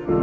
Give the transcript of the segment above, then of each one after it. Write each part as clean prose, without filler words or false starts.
Well,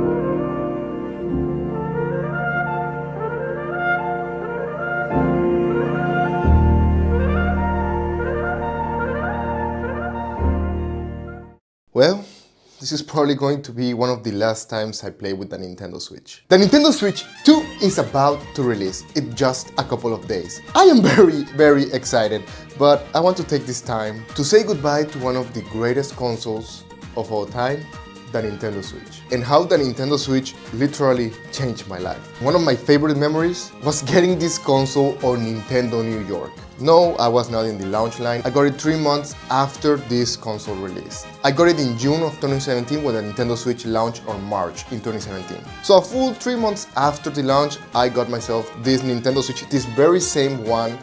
this is probably going to be one of the last times I play with the Nintendo Switch. The Nintendo Switch 2 is about to release in just a couple of days. I am very excited, but I want to take this time to say goodbye to one of the greatest consoles of all time, the Nintendo Switch, and how the Nintendo Switch literally changed my life. One of my favorite memories was getting this console on Nintendo New York. No, I was not in the launch line. I got it 3 months after this console released. I got it in June of 2017 when the Nintendo Switch launched on March in 2017. So a full 3 months after the launch, I got myself this Nintendo Switch, this very same one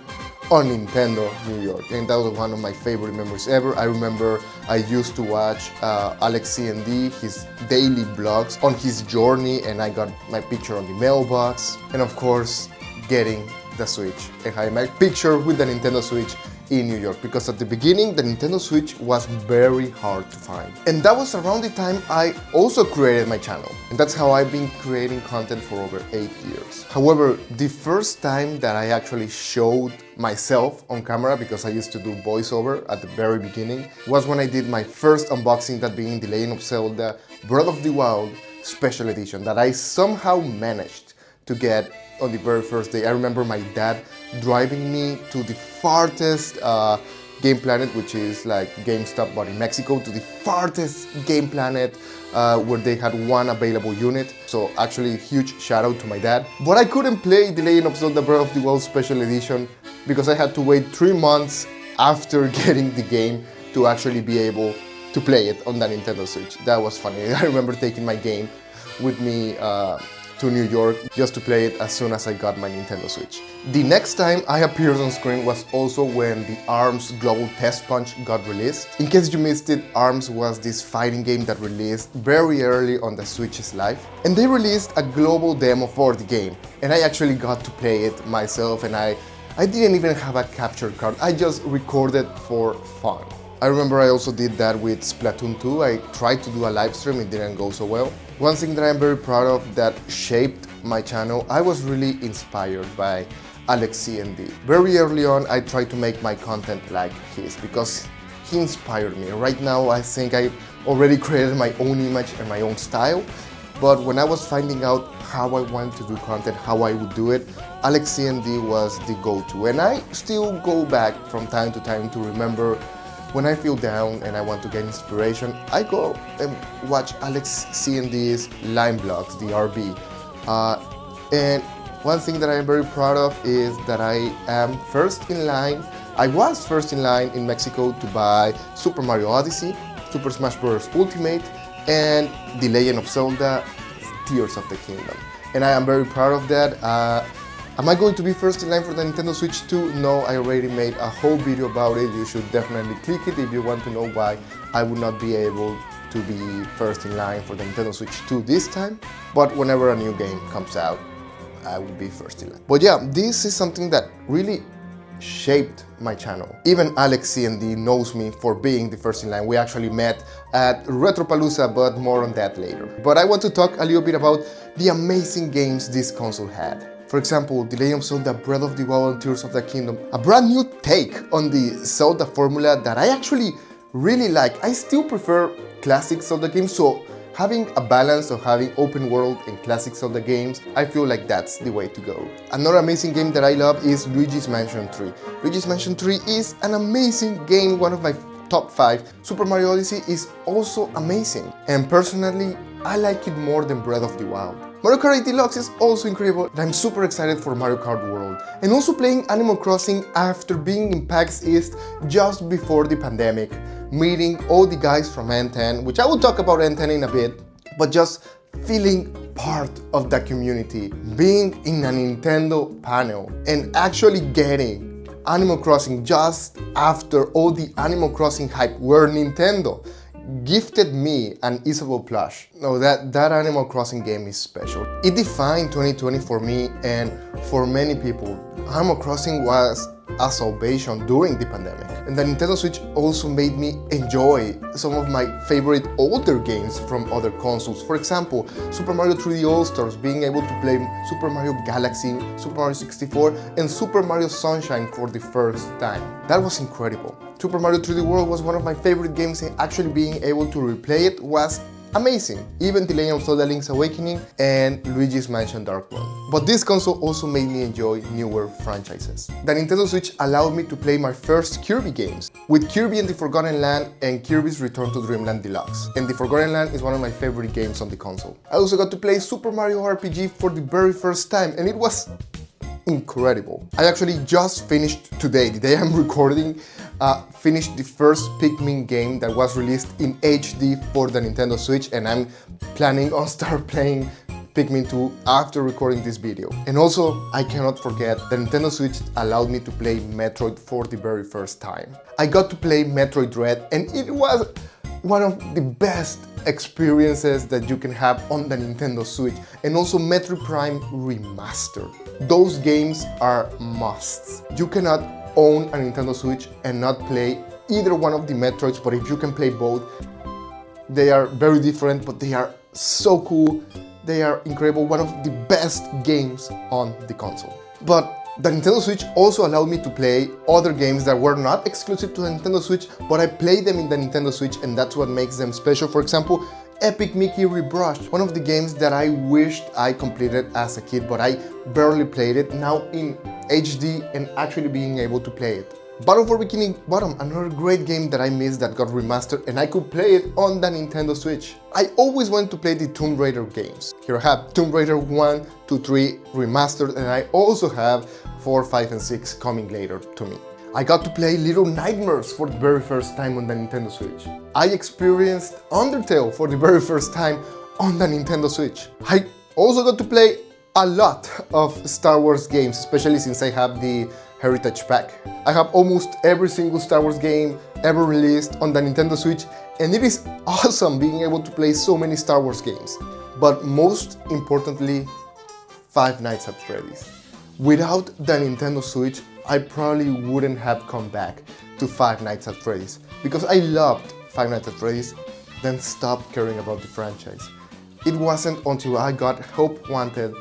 on Nintendo New York, and that was one of my favorite memories ever. I remember I used to watch Alex C&D, his daily vlogs on his journey, and I got my picture on the mailbox, and of course getting the Switch and having my picture with the Nintendo Switch in New York, because at the beginning the Nintendo Switch was very hard to find. And that was around the time I also created my channel, and that's how I've been creating content for over 8 years. However, the first time that I actually showed myself on camera, because I used to do voiceover at the very beginning, was when I did my first unboxing, that being the Legend of Zelda Breath of the Wild Special Edition, that I somehow managed to get on the very first day. I remember my dad driving me to the farthest game planet, which is like GameStop but in Mexico, to the farthest game planet where they had one available unit. So actually huge shout out to my dad. But I couldn't play the Legend of Zelda Breath of the Wild Special Edition because I had to wait 3 months after getting the game to actually be able to play it on the Nintendo Switch. That was funny. I remember taking my game with me to New York just to play it as soon as I got my Nintendo Switch. The next time I appeared on screen was also when the ARMS Global Test Punch got released. In case you missed it, ARMS was this fighting game that released very early on the Switch's life, and they released a global demo for the game, and I actually got to play it myself, and I didn't even have a capture card. I just recorded for fun. I remember I also did that with Splatoon 2. I tried to do a live stream, it didn't go so well. One thing that I'm very proud of that shaped my channel, I was really inspired by Alex C&D. Very early on, I tried to make my content like his because he inspired me. Right now, I think I already created my own image and my own style, but when I was finding out how I wanted to do content, how I would do it, Alex C&D was the go-to. And I still go back from time to time to remember when I feel down and I want to get inspiration, I go and watch Alex C&D's line blogs, the RB. And one thing that I'm very proud of is that I am first in line. I was first in line in Mexico to buy Super Mario Odyssey, Super Smash Bros. Ultimate, and The Legend of Zelda Tears of the Kingdom. And I am very proud of that. Am I going to be first in line for the Nintendo Switch 2? No, I already made a whole video about it. You should definitely click it if you want to know why I would not be able to be first in line for the Nintendo Switch 2 this time. But whenever a new game comes out, I will be first in line. But yeah, this is something that really shaped my channel. Even Alex C&D knows me for being the first in line. We actually met at Retropalooza, but more on that later. But I want to talk a little bit about the amazing games this console had. For example, The Legend of Zelda Breath of the Wild and Tears of the Kingdom, a brand new take on the Zelda formula that I actually really like. I still prefer classic Zelda games, so having a balance of having open world and classic Zelda games, I feel like that's the way to go. Another amazing game that I love is Luigi's Mansion 3. Luigi's Mansion 3 is an amazing game, one of my top 5. Super Mario Odyssey is also amazing, and personally, I like it more than Breath of the Wild. Mario Kart 8 Deluxe is also incredible, and I'm super excited for Mario Kart World. And also playing Animal Crossing after being in PAX East just before the pandemic, meeting all the guys from N10, which I will talk about N10 in a bit, but just feeling part of the community, being in a Nintendo panel, and actually getting Animal Crossing just after all the Animal Crossing hype where Nintendo gifted me an Isabelle plush. No, that Animal Crossing game is special. It defined 2020 for me and for many people. Animal Crossing was a salvation during the pandemic. And the Nintendo Switch also made me enjoy some of my favorite older games from other consoles. For example, Super Mario 3D All-Stars, being able to play Super Mario Galaxy, Super Mario 64, and Super Mario Sunshine for the first time. That was incredible. Super Mario 3D World was one of my favorite games, and actually being able to replay it was amazing. Even The Legend of Zelda Link's Awakening and Luigi's Mansion Dark World. But this console also made me enjoy newer franchises. The Nintendo Switch allowed me to play my first Kirby games, with Kirby and the Forgotten Land and Kirby's Return to Dreamland Deluxe. And the Forgotten Land is one of my favorite games on the console. I also got to play Super Mario RPG for the very first time, and it was incredible. I actually just finished today, the day I'm recording, finished the first Pikmin game that was released in HD for the Nintendo Switch, and I'm planning on start playing Pikmin 2 after recording this video. And also, I cannot forget, the Nintendo Switch allowed me to play Metroid for the very first time. I got to play Metroid Dread, and it was one of the best experiences that you can have on the Nintendo Switch, and also Metroid Prime Remastered. Those games are musts. You cannot own a Nintendo Switch and not play either one of the Metroids, but if you can play both, they are very different, but they are so cool. They are incredible, one of the best games on the console. But the Nintendo Switch also allowed me to play other games that were not exclusive to the Nintendo Switch, but I played them in the Nintendo Switch, and that's what makes them special. For example, Epic Mickey Rebrushed, one of the games that I wished I completed as a kid, but I barely played it, now in HD and actually being able to play it. Battle for Bikini Bottom, another great game that I missed that got remastered, and I could play it on the Nintendo Switch. I always wanted to play the Tomb Raider games. Here I have Tomb Raider 1, 2, 3 remastered, and I also have 4, 5, and 6 coming later to me. I got to play Little Nightmares for the very first time on the Nintendo Switch. I experienced Undertale for the very first time on the Nintendo Switch. I also got to play a lot of Star Wars games, especially since I have the Heritage Pack. I have almost every single Star Wars game ever released on the Nintendo Switch, and it is awesome being able to play so many Star Wars games. But most importantly, Five Nights at Freddy's. Without the Nintendo Switch, I probably wouldn't have come back to Five Nights at Freddy's, because I loved Five Nights at Freddy's, then stopped caring about the franchise. It wasn't until I got Help Wanted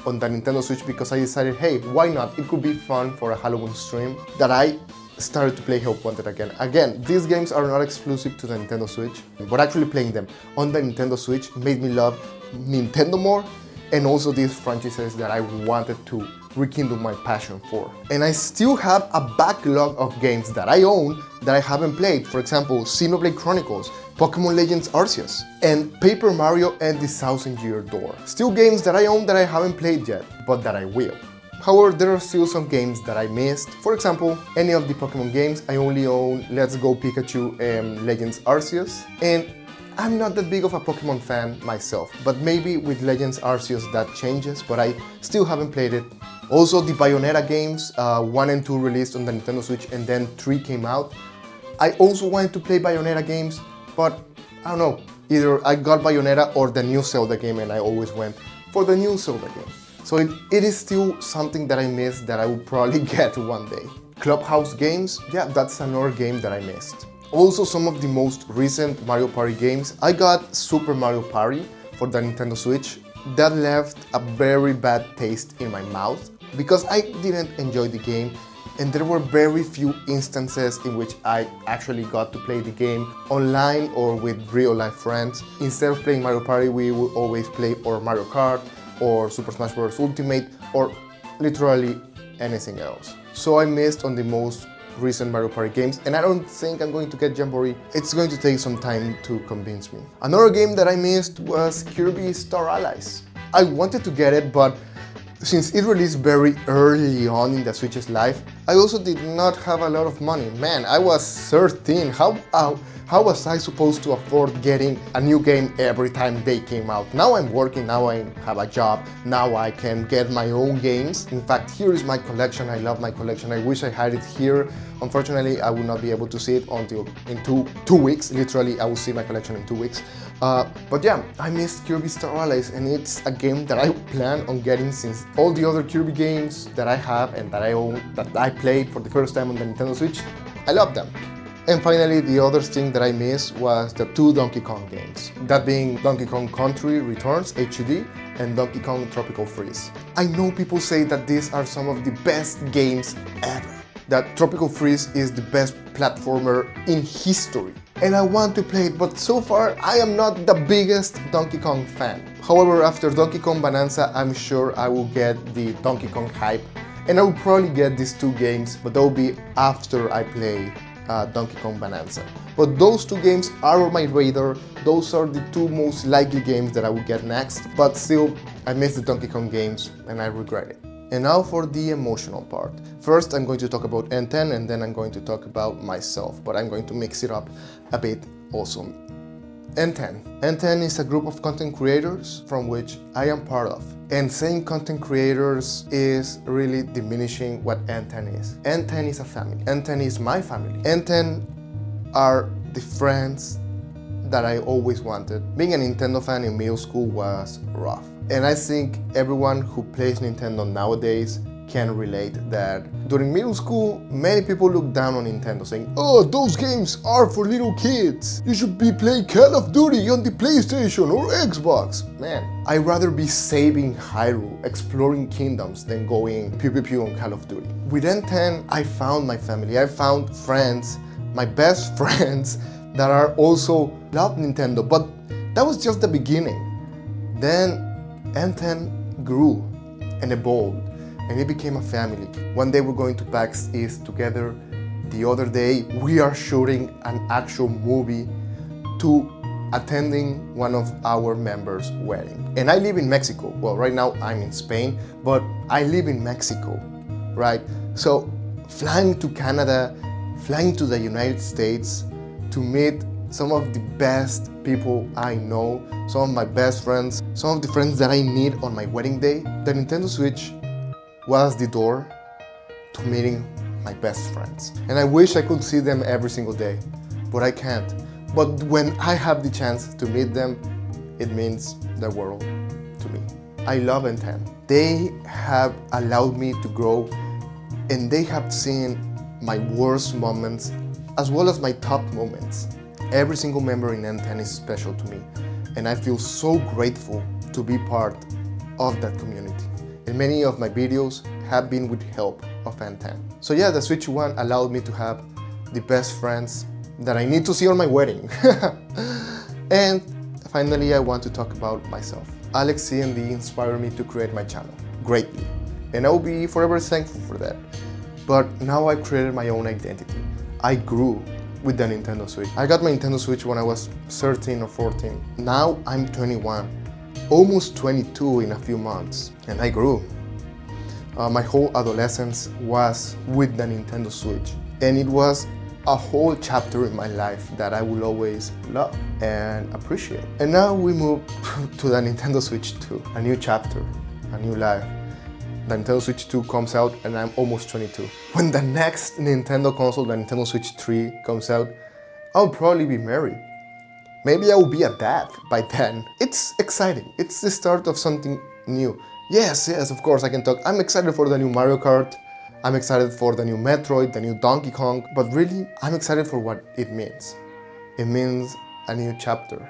on the Nintendo Switch, because I decided, hey, why not? It could be fun for a Halloween stream, that I started to play Help Wanted again. Again, these games are not exclusive to the Nintendo Switch, but actually playing them on the Nintendo Switch made me love Nintendo more, and also these franchises that I wanted to rekindle my passion for. And I still have a backlog of games that I own that I haven't played. For example, Xenoblade Chronicles, Pokemon Legends Arceus, and Paper Mario and the Thousand Year Door. Still games that I own that I haven't played yet, but that I will. However, there are still some games that I missed. For example, any of the Pokemon games, I only own Let's Go Pikachu and Legends Arceus. And I'm not that big of a Pokemon fan myself, but maybe with Legends Arceus that changes, but I still haven't played it. Also, the Bayonetta games, 1 and 2 released on the Nintendo Switch, and then 3 came out. I also wanted to play Bayonetta games, but I don't know, either I got Bayonetta or the new Zelda game, and I always went for the new Zelda game. So it is still something that I missed that I will probably get one day. Clubhouse games, yeah, that's another game that I missed. Also, some of the most recent Mario Party games, I got Super Mario Party for the Nintendo Switch. That left a very bad taste in my mouth because I didn't enjoy the game, and there were very few instances in which I actually got to play the game online or with real life friends. Instead of playing Mario Party, we would always play or Mario Kart or Super Smash Bros. Ultimate or literally anything else. So I missed on the most recent Mario Party games, and I don't think I'm going to get Jamboree. It's going to take some time to convince me. Another game that I missed was Kirby Star Allies. I wanted to get it, but since it released very early on in the Switch's life, I also did not have a lot of money. Man, I was 13. How was I supposed to afford getting a new game every time they came out? Now I'm working, now I have a job, now I can get my own games. In fact, here is my collection. I love my collection. I wish I had it here. Unfortunately, I will not be able to see it until in two weeks. Literally, I will see my collection in 2 weeks. But yeah, I missed Kirby Star Allies, and it's a game that I plan on getting since all the other Kirby games that I have and that I own, that I played for the first time on the Nintendo Switch, I love them. And finally, the other thing that I missed was the 2 Donkey Kong games. That being Donkey Kong Country Returns HD and Donkey Kong Tropical Freeze. I know people say that these are some of the best games ever. That Tropical Freeze is the best platformer in history. And I want to play it, but so far I am not the biggest Donkey Kong fan. However, after Donkey Kong Bonanza, I'm sure I will get the Donkey Kong hype. And I will probably get these 2 games, but that will be after I play Donkey Kong Bonanza. But those 2 games are on my radar. Those are the 2 most likely games that I will get next. But still, I missed the Donkey Kong games and I regret it. And now for the emotional part. First, I'm going to talk about N10 and then I'm going to talk about myself, but I'm going to mix it up a bit also. N10. N10 is a group of content creators from which I am part of. And saying content creators is really diminishing what N10 is. N10 is a family. N10 is my family. N10 are the friends that I always wanted. Being a Nintendo fan in middle school was rough. And I think everyone who plays Nintendo nowadays can relate that during middle school, many people look down on Nintendo saying, "Oh, those games are for little kids. You should be playing Call of Duty on the PlayStation or Xbox." Man, I'd rather be saving Hyrule, exploring kingdoms than going pew pew pew on Call of Duty. With N10, I found my family. I found friends, my best friends that are also love Nintendo, but that was just the beginning. Then N10 grew and evolved, and it became a family. One day we're going to PAX East together. The other day we are shooting an actual movie to attending one of our members' wedding. And I live in Mexico. Well, right now I'm in Spain, but I live in Mexico, right? So flying to Canada, flying to the United States to meet some of the best people I know, some of my best friends, some of the friends that I need on my wedding day. The Nintendo Switch was the door to meeting my best friends. And I wish I could see them every single day, but I can't. But when I have the chance to meet them, it means the world to me. I love N10. They have allowed me to grow, and they have seen my worst moments as well as my top moments. Every single member in N10 is special to me, and I feel so grateful to be part of that community. And many of my videos have been with help of N10. So yeah, the Switch 1 allowed me to have the best friends that I need to see on my wedding. And finally, I want to talk about myself. Alex C and D inspired me to create my channel greatly, and I will be forever thankful for that. But now I've created my own identity. I grew with the Nintendo Switch. I got my Nintendo Switch when I was 13 or 14. Now I'm 21, almost 22 in a few months, and I grew. My whole adolescence was with the Nintendo Switch, and it was a whole chapter in my life that I will always love and appreciate. And now we move to the Nintendo Switch 2, a new chapter, a new life. The Nintendo Switch 2 comes out and I'm almost 22. When the next Nintendo console, the Nintendo Switch 3 comes out, I'll probably be married. Maybe I will be a dad by then. It's exciting. It's the start of something new. Yes, of course I can talk. I'm excited for the new Mario Kart. I'm excited for the new Metroid, the new Donkey Kong, but really, I'm excited for what it means. It means a new chapter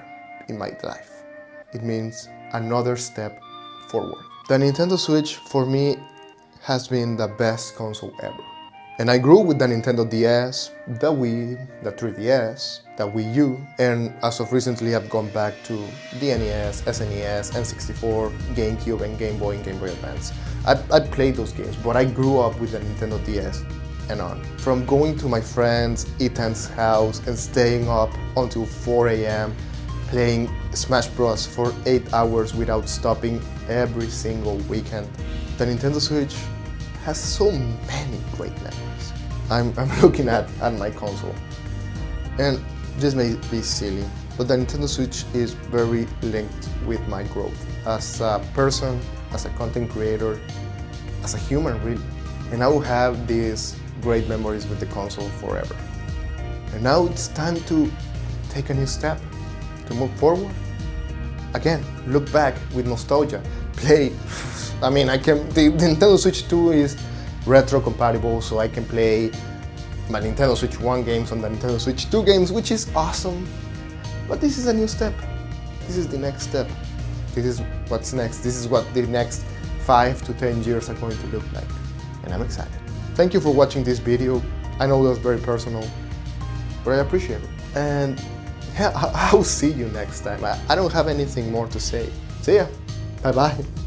in my life. It means another step forward. The Nintendo Switch, for me, has been the best console ever. And I grew with the Nintendo DS, the Wii, the 3DS, the Wii U, and as of recently I've gone back to the NES, SNES, N64, GameCube, and Game Boy and Game Boy Advance. I played those games, but I grew up with the Nintendo DS and on. From going to my friend's Ethan's house and staying up until 4 a.m. playing Smash Bros. For 8 hours without stopping every single weekend. The Nintendo Switch has so many great memories. I'm looking at my console, and this may be silly, but the Nintendo Switch is very linked with my growth as a person, as a content creator, as a human really. And I will have these great memories with the console forever. And now it's time to take a new step, to move forward. again, look back with nostalgia, play. I mean, the Nintendo Switch 2 is retro compatible, so I can play my Nintendo Switch 1 games on the Nintendo Switch 2 games, which is awesome. But this is a new step. This is the next step. This is what's next. This is what the next 5 to 10 years are going to look like. And I'm excited. Thank you for watching this video. I know that's very personal, but I appreciate it. And yeah, I'll see you next time. I don't have anything more to say. See ya. Bye-bye.